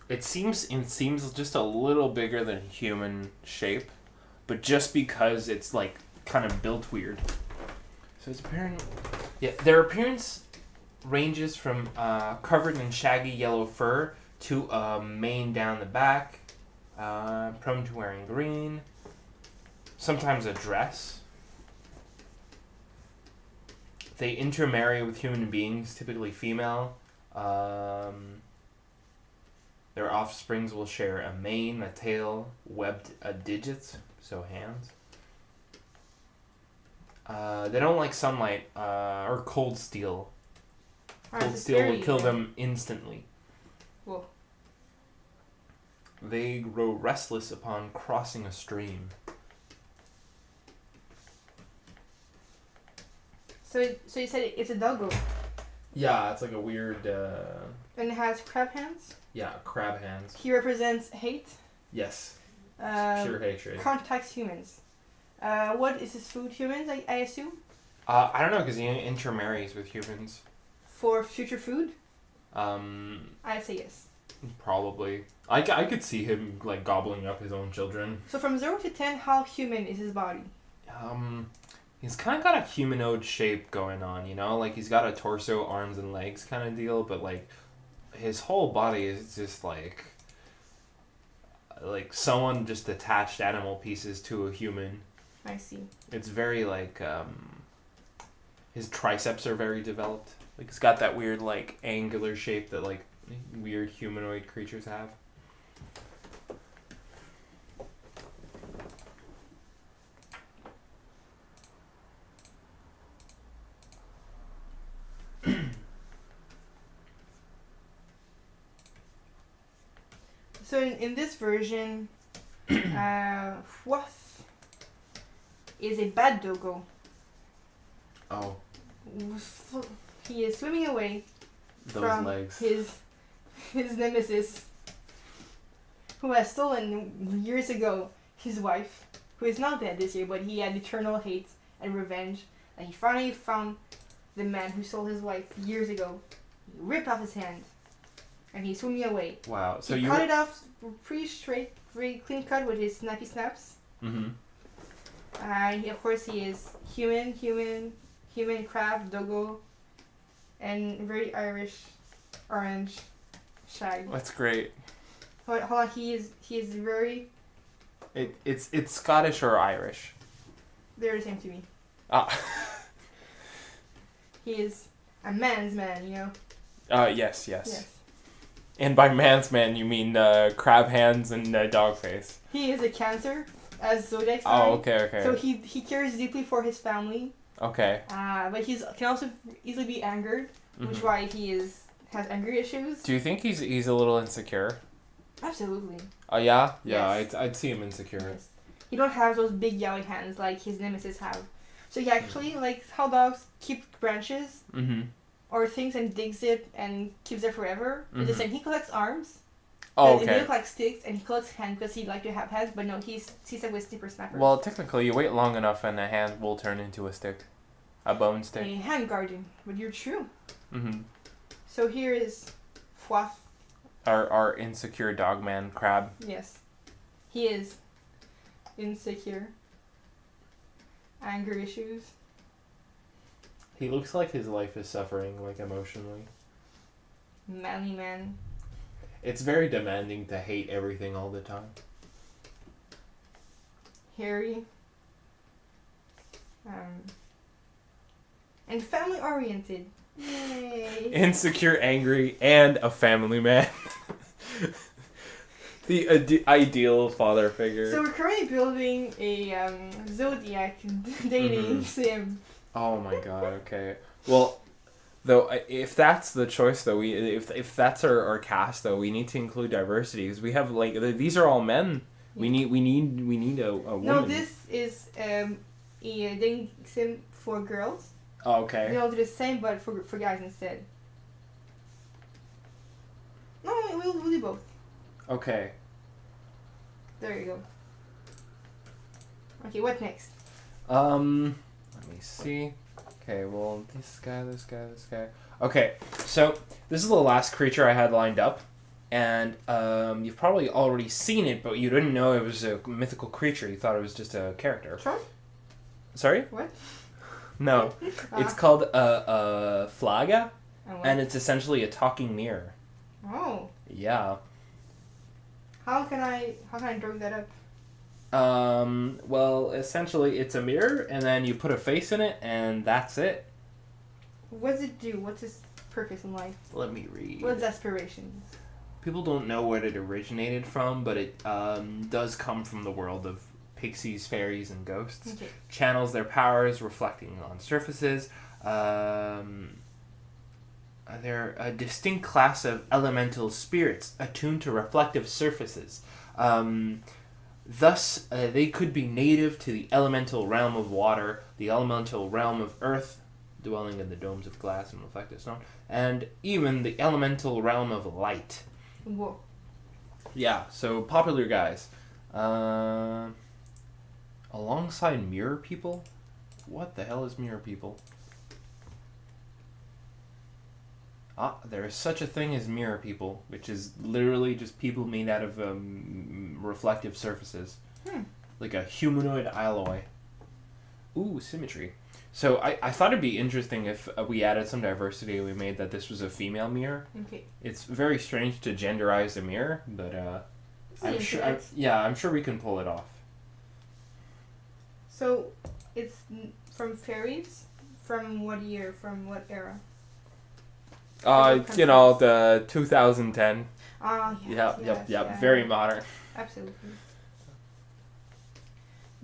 It seems just a little bigger than human shape, but just because it's like kind of built weird. So it's apparent. Yeah, their appearance ranges from covered in shaggy yellow fur to mane down the back, prone to wearing green, sometimes a dress. They intermarry with human beings, typically female. Their offsprings will share a mane, a tail, webbed digits, so hands. They don't like sunlight or cold steel. Cold steel will kill them instantly. Whoa. They grow restless upon crossing a stream. So you said it's a doggo. Yeah, it's like a weird And it has crab hands. Yeah, crab hands. He represents hate. Yes. Pure hatred. Contacts humans. What is his food? Humans, I assume? I don't know, because he intermarries with humans. For future food? I'd say yes. Probably. I could see him, like, gobbling up his own children. So from 0 to 10, how human is his body? He's kind of got a humanoid shape going on, you know? Like, he's got a torso, arms, and legs kind of deal, but, like, his whole body is just, like someone just attached animal pieces to a human. I see. It's very, like, his triceps are very developed. Like, it's got that weird, like, angular shape that, like, weird humanoid creatures have. So in this version, Drawffe is a bad doggo. Oh. He is swimming away Those legs. his nemesis, who has stolen years ago his wife, who is not dead this year, but he had eternal hate and revenge. And he finally found the man who stole his wife years ago. He ripped off his hand, and he's swimming away. Wow. So he cut it off pretty straight, very clean cut with his snappy snaps. Mm-hmm. Of course, he is human crab, doggo, and very Irish, orange, shag. That's great. Hold on, he is very. It's Scottish or Irish. They're the same to me. Ah. He is a man's man, you know. Yes. And by man's man, you mean crab hands and dog face. He is a Cancer, as Zodiac sign. Oh, okay. So he cares deeply for his family. Okay. But can also easily be angered, which is why he has anger issues. Do you think he's a little insecure? Absolutely. Oh yeah. Yeah, Yes. I'd see him insecure. Yes. He don't have those big yellow hands like his nemesis have. So he actually, like how dogs keep branches or things and digs it and keeps it forever. It's the same. He collects arms. Oh, They okay. look like sticks, and he collects hands because he'd like to have hands, but no, he's it with snipper snappers. Well, technically, you wait long enough and a hand will turn into a stick. A bone stick. A hand guardian, but you're true. Mm-hmm. So here is Drawffe. Our insecure dogman crab. Yes. He is insecure. Anger issues. He looks like his life is suffering, like, emotionally. Manly man. It's very demanding to hate everything all the time. Hairy. And family oriented. Yay. Insecure, angry, and a family man. The ideal father figure. So we're currently building a Zodiac dating sim. Oh my god, okay. Well, though, if that's the choice, though, if that's our cast, though, we need to include diversity, because we have, like, these are all men. We need a woman. No, this is a dating sim for girls. Oh, okay. We'll do the same, but for guys instead. No, we'll do both. Okay. There you go. Okay, what next? Let me see. Okay, well, this guy. Okay, so this is the last creature I had lined up, and you've probably already seen it, but you didn't know it was a mythical creature. You thought it was just a character. Sure. Sorry? What? No. It's called a flaga, And and it's essentially a talking mirror. Oh. Yeah. How can I draw that up? Well, essentially it's a mirror, and then you put a face in it, and that's it. What does it do? What's its purpose in life? Let me read. What's aspirations? People don't know where it originated from, but it does come from the world of pixies, fairies, and ghosts. Okay. Channels their powers, reflecting on surfaces. They're a distinct class of elemental spirits attuned to reflective surfaces. Thus, they could be native to the elemental realm of water, the elemental realm of earth, dwelling in the domes of glass and reflective stone, and even the elemental realm of light. Whoa. Yeah, so popular guys. Alongside mirror people? What the hell is mirror people? There is such a thing as mirror people, which is literally just people made out of reflective surfaces. Like a humanoid alloy. Ooh, symmetry. So I thought it'd be interesting if we added some diversity and we made that this was a female mirror. Okay. It's very strange to genderize a mirror, but I'm sure we can pull it off. So, it's from fairies? From what year? From what era? The 2010. Yes, Yep. Very modern. Absolutely.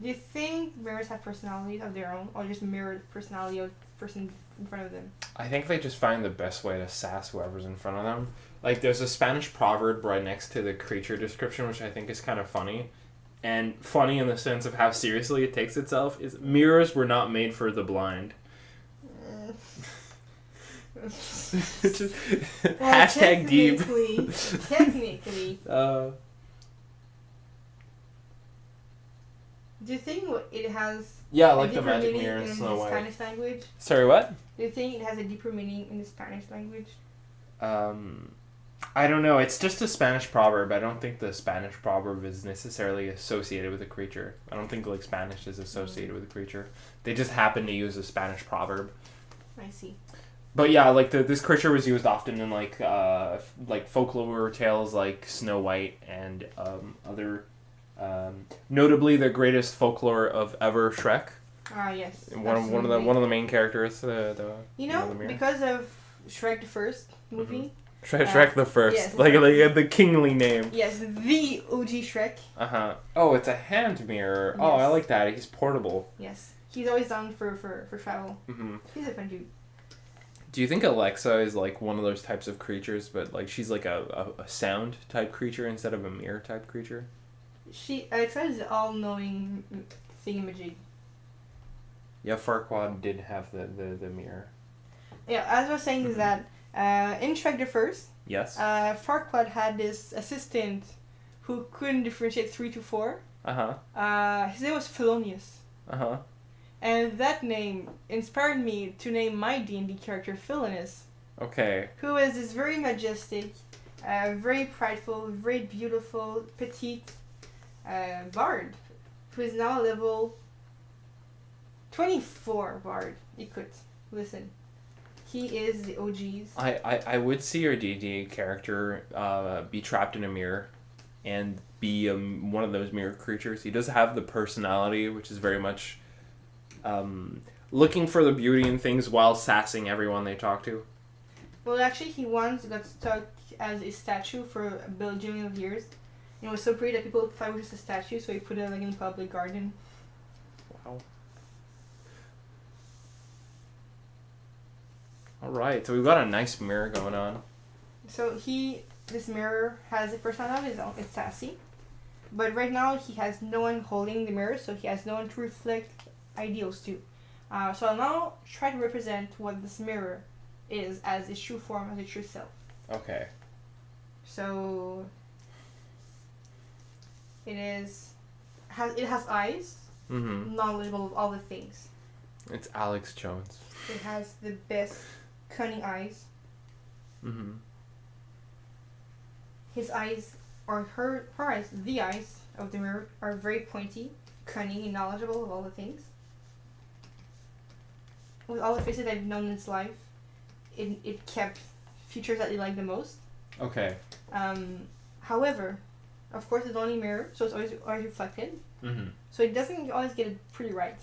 Do you think mirrors have personalities of their own, or just mirrored personality of the person in front of them? I think they just find the best way to sass whoever's in front of them. Like, there's a Spanish proverb right next to the creature description, which I think is kind of funny. And funny in the sense of how seriously it takes itself is mirrors were not made for the blind. Hashtag deep. Technically. Do you think it has like a the deeper magic meaning mirror in in Snow the White. Spanish language? Sorry, what? Do you think it has a deeper meaning in the Spanish language? I don't know. It's just a Spanish proverb. I don't think the Spanish proverb is necessarily associated with a creature. I don't think like Spanish is associated with a creature. They just happen to use a Spanish proverb. I see. But yeah, like this creature was used often in like folklore tales like Snow White and other, notably the greatest folklore of ever, Shrek. Yes. One of the main characters. Mirror. Because of Shrek the first movie. Shrek the first, yes, like the kingly name. Yes, the OG Shrek. Oh, it's a hand mirror. Yes. Oh, I like that. He's portable. Yes, he's always down for travel. Mm-hmm. He's a fun dude. Do you think Alexa is like one of those types of creatures, but like she's like a sound type creature instead of a mirror type creature? Alexa is all-knowing thingamajig. Yeah, Farquaad did have the mirror. Yeah, as I was saying is that in Shrek the First, yes, Farquaad had this assistant who couldn't differentiate 3 to 4. His name was Felonious. And that name inspired me to name my D&D character Felonious. Okay. Who is this very majestic, very prideful, very beautiful, petite bard, who is now level 24 bard. Écoute, listen. He is the OGs. I would see your D&D character be trapped in a mirror and be one of those mirror creatures. He does have the personality, which is very much looking for the beauty in things while sassing everyone they talk to. Well, actually, he once got stuck as a statue for a bajillion of years. And it was so pretty that people thought it was just a statue, so he put it like in a public garden. Wow. Alright, so we've got a nice mirror going on. So this mirror has a personality of his own. It's sassy. But right now, he has no one holding the mirror, so he has no one to reflect ideals to. So I'll now try to represent what this mirror is as its true form, as its true self. Okay. So it has eyes, knowledgeable of all the things. It's Alex Jones. It has the best cunning eyes. His eyes, or her eyes, the eyes of the mirror, are very pointy, cunning, and knowledgeable of all the things. With all the faces I've known in its life, it kept features that it liked the most. Okay. However, of course, it's only a mirror, so it's always reflected. So it doesn't always get it pretty right.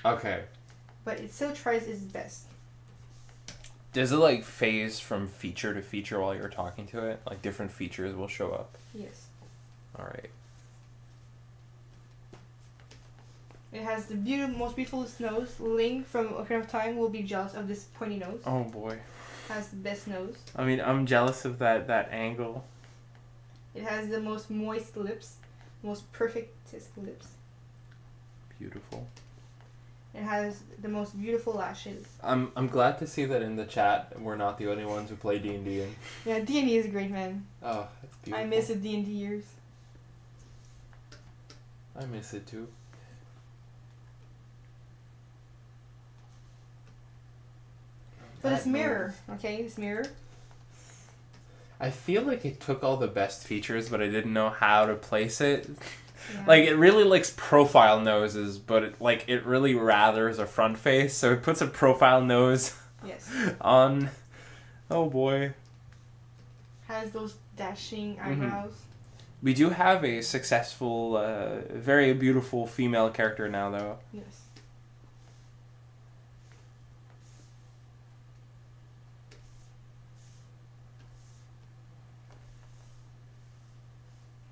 Okay. But it still tries its best. Does it like phase from feature to feature while you're talking to it? Like different features will show up? Yes. Alright. It has the most beautiful nose. Link from Ocarina of Time will be jealous of this pointy nose. Oh boy. Has the best nose. I mean, I'm jealous of that angle. It has the most moist lips. Most perfectest lips. Beautiful. It has the most beautiful lashes. I'm glad to see that in the chat we're not the only ones who play D&D. Yeah, D&D is great, man. Oh, that's beautiful. I miss the D&D years. I miss it too. But this mirror, okay, this mirror. I feel like it took all the best features, but I didn't know how to place it. Yeah. Like, it really likes profile noses, but it really rathers a front face, so it puts a profile nose Yes. on. Oh boy. Has those dashing eyebrows. We do have a successful, very beautiful female character now, though. Yes.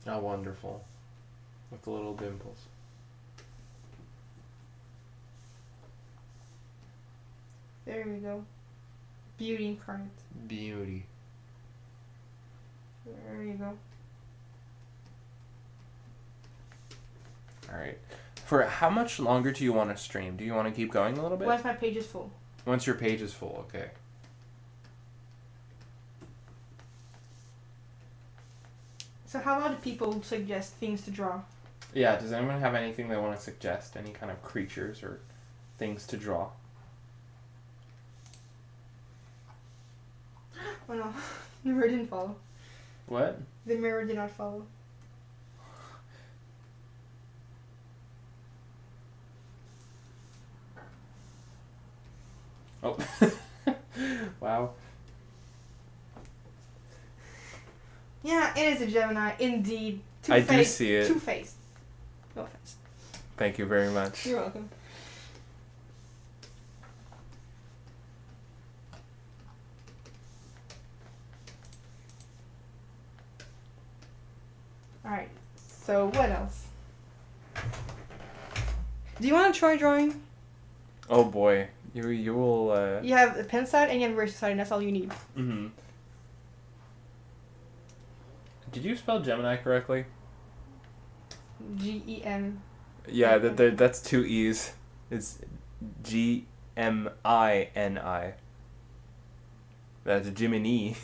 Oh, wonderful. With the little dimples. There we go. Beauty incarnate. Beauty. There you go. Alright. For how much longer do you want to stream? Do you want to keep going a little bit? Once my page is full. Once your page is full, okay. So how about people suggest things to draw? Yeah, does anyone have anything they want to suggest? Any kind of creatures or things to draw? Oh no, the mirror didn't follow. What? The mirror did not follow. Oh. Wow. Yeah, it is a Gemini, indeed. I do see it. Two-faced. No offense. Thank you very much. You're welcome. Alright, so what else? Do you want to try drawing? Oh boy. You will, You have a pen side and you have a eraser side, and that's all you need. Mm-hmm. Did you spell Gemini correctly? G-E-M. Yeah, that's two E's. It's G-M-I-N-I. That's Jiminy.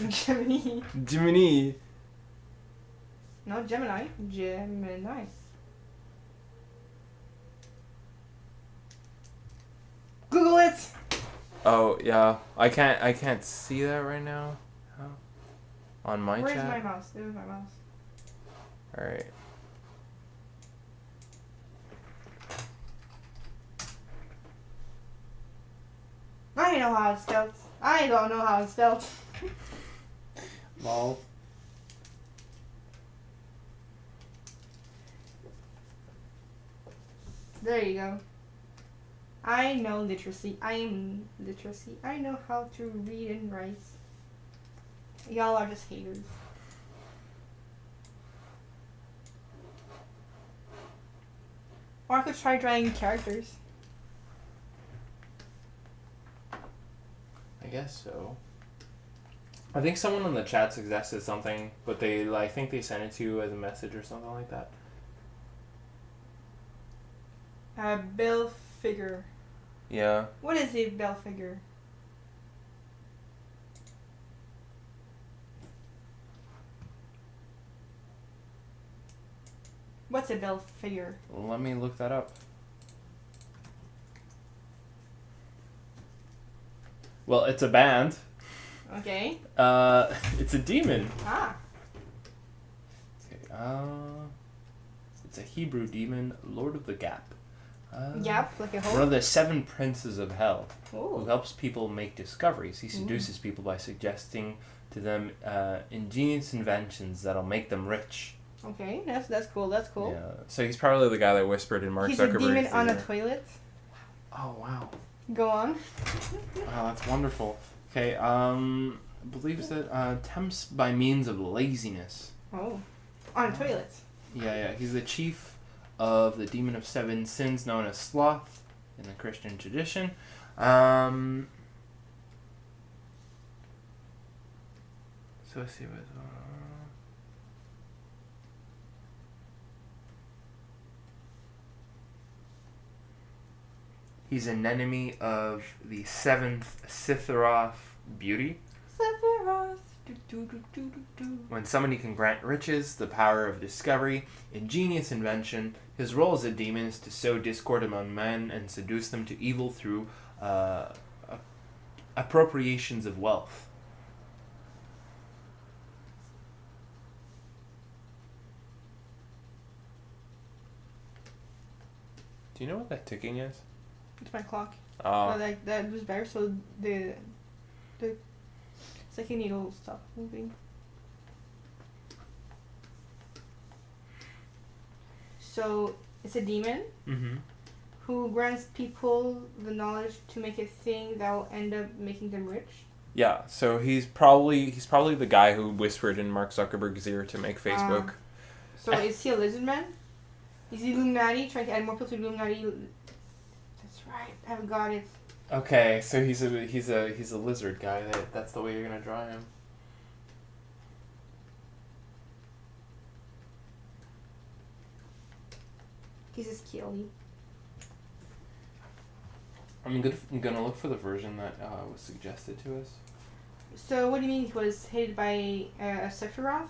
Gemini. Jiminy. No, Gemini. Gemini. Google it! Oh, yeah. I can't see that right now. How? On my Where's chat? my mouse? There's my mouse. Alright. I know how it's spelled. I don't know how it's spelled. Lol. There you go. I know literacy. I am literacy. I know how to read and write. Y'all are just haters. Or I could try drawing characters. I guess so. I think someone in the chat suggested something, but I think they sent it to you as a message or something like that. Bell figure. Yeah. What is a bell figure? What's a bell figure? Let me look that up. Well, it's a band. Okay. It's a demon. Ah. Okay. It's a Hebrew demon, Lord of the Gap. Yep, like a One hole. of the 7 princes of hell, who Oh. helps people make discoveries. He seduces people by suggesting to them ingenious inventions that'll make them rich. Okay, that's cool. That's cool. Yeah. So he's probably the guy that whispered in Mark He's a Zuckerberg's demon on a ear. toilet. Oh wow. Go on. Wow, that's wonderful. Okay. Believes that tempts by means of laziness. Oh. On a toilet. Yeah. He's the chief of the demon of 7 sins, known as sloth in the Christian tradition. So let's see what. He's an enemy of the 7th Sitharoth Beauty. Sephiroth. Do, do, do, do, do, do. When somebody can grant riches, the power of discovery, ingenious invention, his role as a demon is to sow discord among men and seduce them to evil through appropriations of wealth. Do you know what that ticking is? It's my clock. Oh. That was better, so the second needle stop moving. So it's a demon who grants people the knowledge to make a thing that will end up making them rich. Yeah, so he's probably the guy who whispered in Mark Zuckerberg's ear to make Facebook. So is he a lizard man? Is he Illuminati, trying to add more people to Illuminati? That's right, I haven't got it. Okay, so he's a lizard guy. That's the way you're gonna draw him. He's a scaly. I'm gonna look for the version that was suggested to us. So what do you mean he was hated by Sephiroth?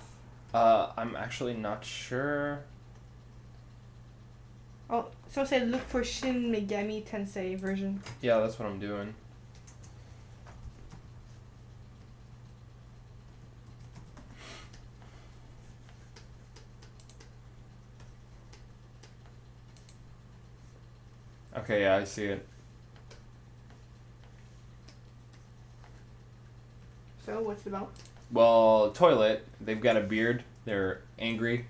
I'm actually not sure. Oh, so it said look for Shin Megami Tensei version. Yeah, that's what I'm doing. Okay, yeah, I see it. So what's it about? Well, toilet. They've got a beard. They're angry.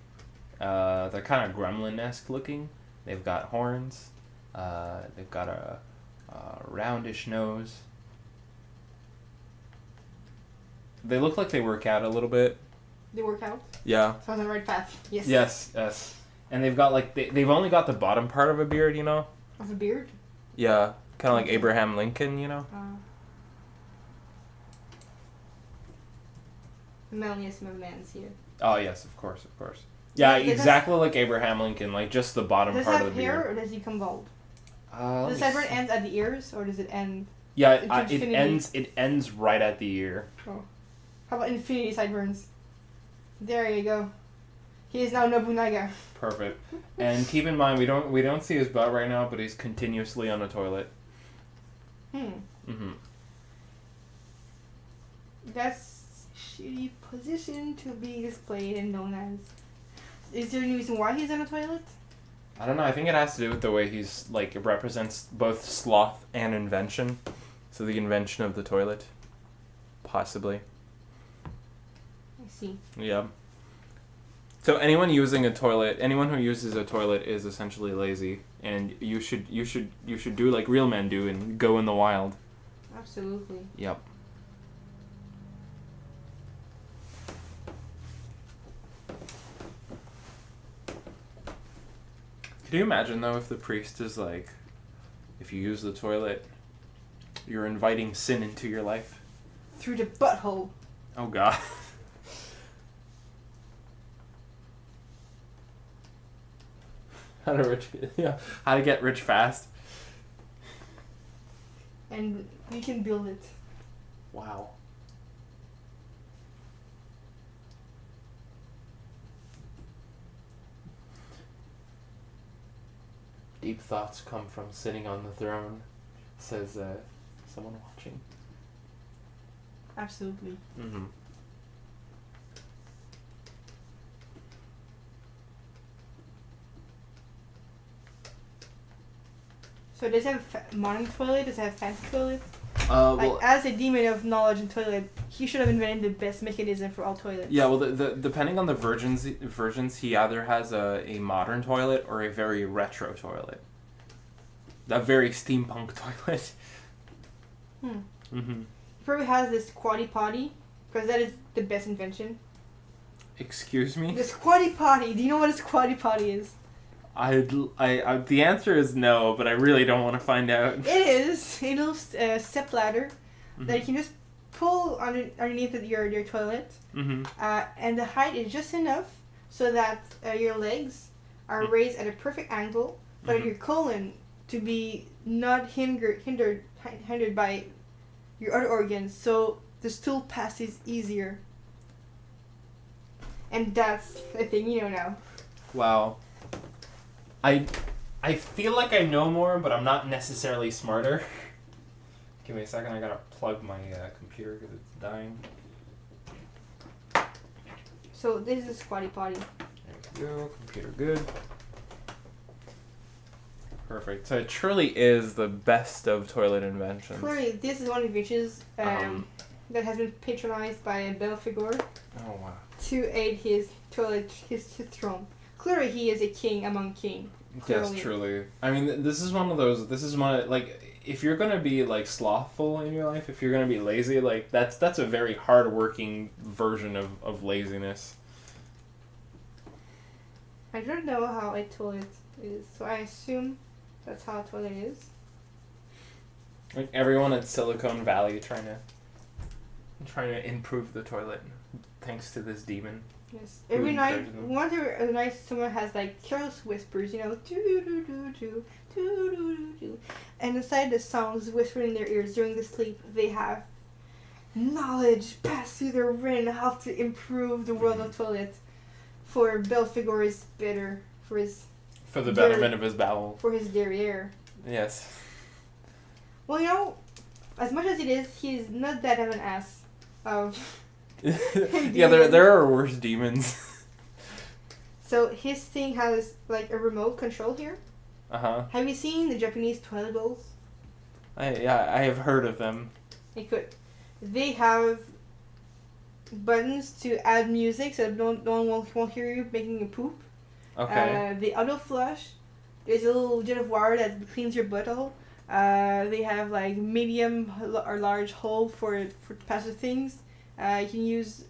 They're kind of gremlin-esque looking. They've got horns. They've got a roundish nose. They look like they work out a little bit. They work out? Yeah. So on the right path. Yes. Yes. And they've got like they've only got the bottom part of a beard, you know. Of a beard? Yeah, kind of like Abraham Lincoln, you know. The manliest of man's here. Oh yes, of course. Yeah, Does exactly like Abraham Lincoln, like just the bottom does part it of the have hair beard. or does he become bald? Let Does me the sideburn see. end at the ears or does it end? Yeah, It's it infinity. ends right at the ear. Oh. How about infinity sideburns? There you go. He is now Nobunaga. Perfect. And keep in mind, we don't see his butt right now, but he's continuously on the toilet. That's a shitty position to be displayed and known as. Is there any reason why he's in a toilet? I don't know. I think it has to do with the way he's like it represents both sloth and invention. So the invention of the toilet, possibly. I see. Yeah. So anyone who uses a toilet is essentially lazy, and you should do like real men do and go in the wild. Absolutely. Yep. Could you imagine though if the priest is like, if you use the toilet, you're inviting sin into your life? Through the butthole. Oh God. How to get rich fast. And we can build it. Wow. Deep thoughts come from sitting on the throne, says someone watching. Absolutely. Mm-hmm. So does it have a modern toilet? Does it have fancy toilet? Well, as a demon of knowledge and toilet, he should have invented the best mechanism for all toilets. yeah. Well, the depending on the versions, he either has a modern toilet or a very retro toilet. A very steampunk toilet. He probably has this squatty potty, because that is the best invention. Excuse me? The squatty potty. Do you know what a squatty potty is? The answer is no, but I really don't want to find out. It is a little step ladder that you can just pull underneath your toilet, and the height is just enough so that your legs are raised at a perfect angle, but your colon to be not hindered by your other organs, so the stool passes easier. And that's the thing you know now. Wow. I feel like I know more, but I'm not necessarily smarter. Give me a second, I gotta plug my computer because it's dying. So this is Squatty Potty. There we go, computer good. Perfect. So it truly is the best of toilet inventions. Clearly, this is one of the inventions that has been patronized by Belphegor Oh wow. to aid his toilet, his throne. Clearly, he is a king among kings. Yes, truly. I mean, this is one of those. This is one of, like, if you're gonna be like slothful in your life, if you're gonna be lazy, like that's a very hard-working version of laziness. I don't know how a toilet is, so I assume that's how a toilet is. Like everyone at Silicon Valley trying to improve the toilet, thanks to this demon. Yes. Every night, whenever a night someone has like careless whispers, you know, do do do do do do do do, and inside the songs whispered in their ears during the sleep, they have knowledge passed through their brain how to improve the world of toilet. For Belphegor is better for the betterment of his bowel. For his derriere. Yes. Well, you know, as much as it is, he's not that of an ass. Yeah, there are worse demons. So his thing has like a remote control here. Have you seen the Japanese toilet bowls? I have heard of them. They have buttons to add music so no one won't hear you making a poop. Okay. The auto flush. There's a little jet of water that cleans your butthole. They have like medium or large hole for passive things. You can use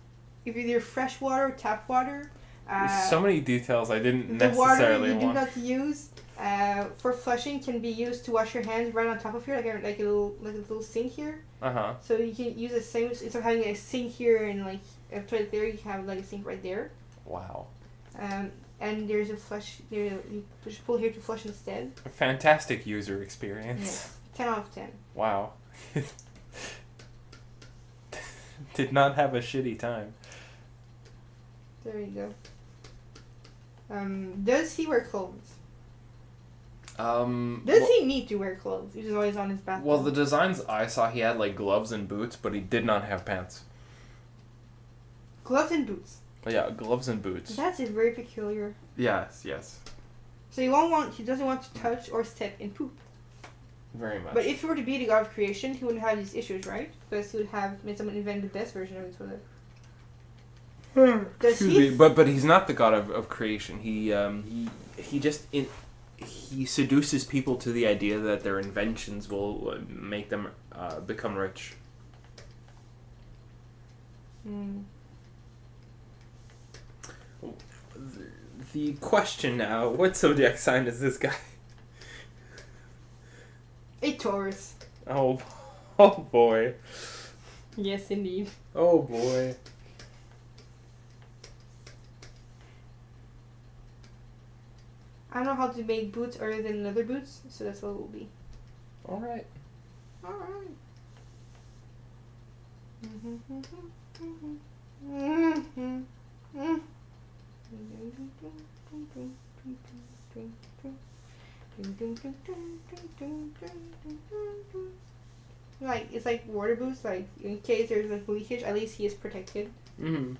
either fresh water or tap water. There's so many details I didn't the necessarily water you want. do not use for flushing can be used to wash your hands right on top of here, like a little sink here. So you can use the same instead of having a sink here and like a toilet there. You have like a sink right there. Wow. And there's a flush. You push pull here to flush instead. A fantastic user experience. Yes, 10 out of 10. Wow. Did not have a shitty time. There you go. Does he wear clothes? Does he need to wear clothes? He's always on his back. Well, the designs I saw, he had like gloves and boots, but he did not have pants. Gloves and boots. Yeah, gloves and boots. That's very peculiar. Yes. So he doesn't want to touch or step in poop. Very much. But if he were to be the god of creation, he wouldn't have these issues, right? Because he would have made someone invent the best version of the toilet. Excuse me, but he's not the god of creation. He seduces people to the idea that their inventions will make them become rich. The question now: what zodiac sign is this guy? A Taurus. Oh boy. Yes, indeed. Oh boy. I don't know how to make boots other than leather boots, so that's what it will be. Alright. Like, it's like water boots, like in case there's like leakage, at least he is protected. Mm-hmm.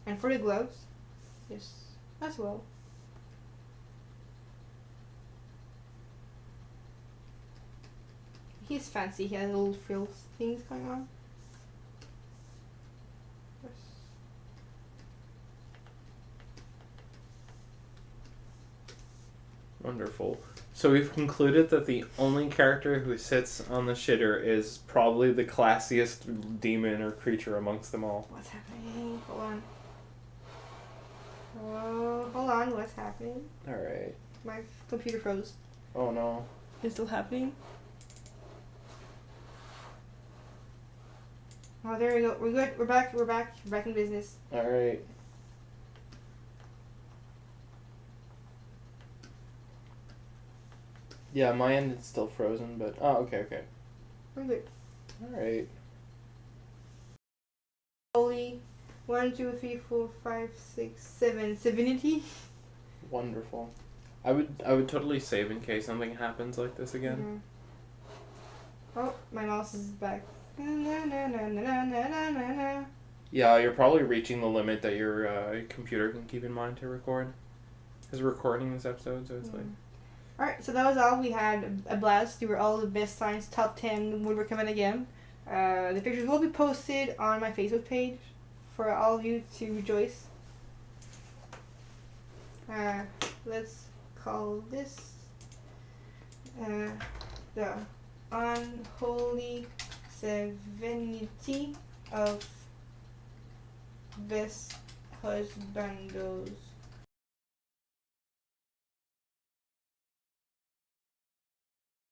And for the gloves, yes, as well. He's fancy, he has little frills things going on. Yes. Wonderful. So we've concluded that the only character who sits on the shitter is probably the classiest demon or creature amongst them all. What's happening? Hold on. Oh, hold on, what's happening? Alright. My computer froze. Oh no. It's still happening? Oh, there we go. We're good. We're back. We're back in business. Alright. Yeah, my end it's still frozen, but okay. Okay. All right. Holy. 1, 2, 3, 4, 5, 6, 7. Sevenity. Wonderful. I would totally save in case something happens like this again. Oh, my mouse is back. Na, na, na, na, na, na, na, na, na. Yeah, you're probably reaching the limit that your computer can keep in mind to record. Is recording this episode, so it's like. Alright, so that was all. We had a blast. They were all the best science top 10 would recommend again. The pictures will be posted on my Facebook page for all of you to rejoice. Let's call this the Unholy Sevenity of Best Husbandos.